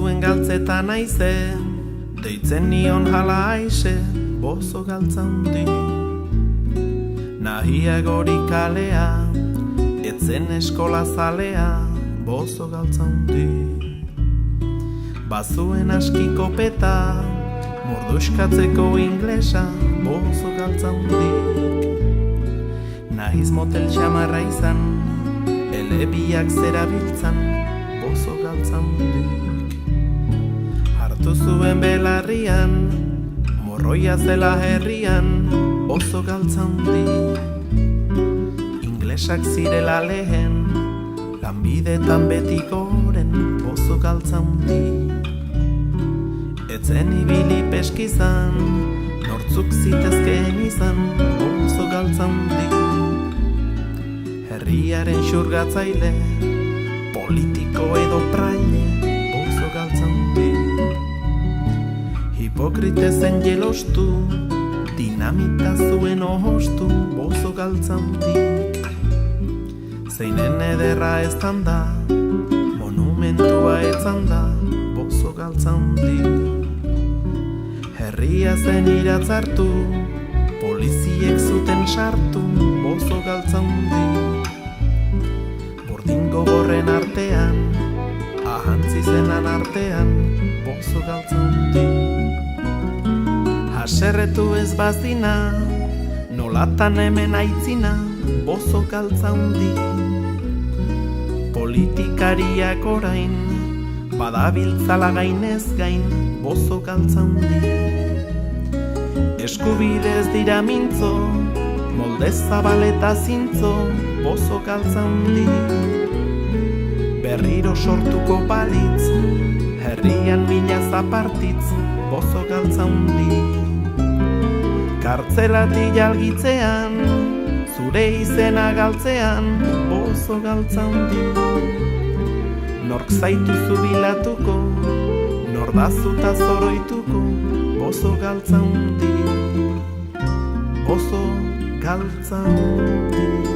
zuen galtzetan aize, deitzen nion jala aize, bozo galtza hundi. Nahia gori kalea, etzen eskola zalea, bozo galtza hundi. Bazuen askiko peta, mordoskatzeko inglesa, bozo galtza hundik. Nahiz motel xamarra izan, elebiak zerabiltzan, bozo galtza hundik. Hartu zuen belarrian, morroia zela herrian, oso galtza hundik. Inglesak zirela lehen, lanbidetan betikoren, bozo galtza hundik. Etzen ibili peskizan, nortzuk zitezkeen izan, bozo galtza hundik. Herriaren xurgatzaile, politiko edo praile, bozo galtza hundik. Hipokrite zen jelostu, dinamita zuen ohostu, bozo galtza hundik. Zeinen ederra eztan da, monumentua etzan da, bozo galtza hundik. Herria zen iratzartu, poliziek zuten sartu, bozo galtza hundik. Burdin gogorren artean, ahantzi zenan artean, bozo galtza hundik. Haserretu ez bazina, nolatan hemen aitzina, bozo galtza hundik. Politikariak orain, badabiltzala gainez gain, bozo galtza hundik. Eskubidez dira mintzo, molde zabaleta zintzo, bozo galtza hundik. Berriro sortuko balitz, herrian mila zapartitz, bozo galtza hundik. Kartzelatik jalgitzean, zure izena galtzean, bozo galtza hundik. Nork zaitu zubilatuko, nor dazuta zoroituko, bozo galtza hundik. Bozo galtza hundik.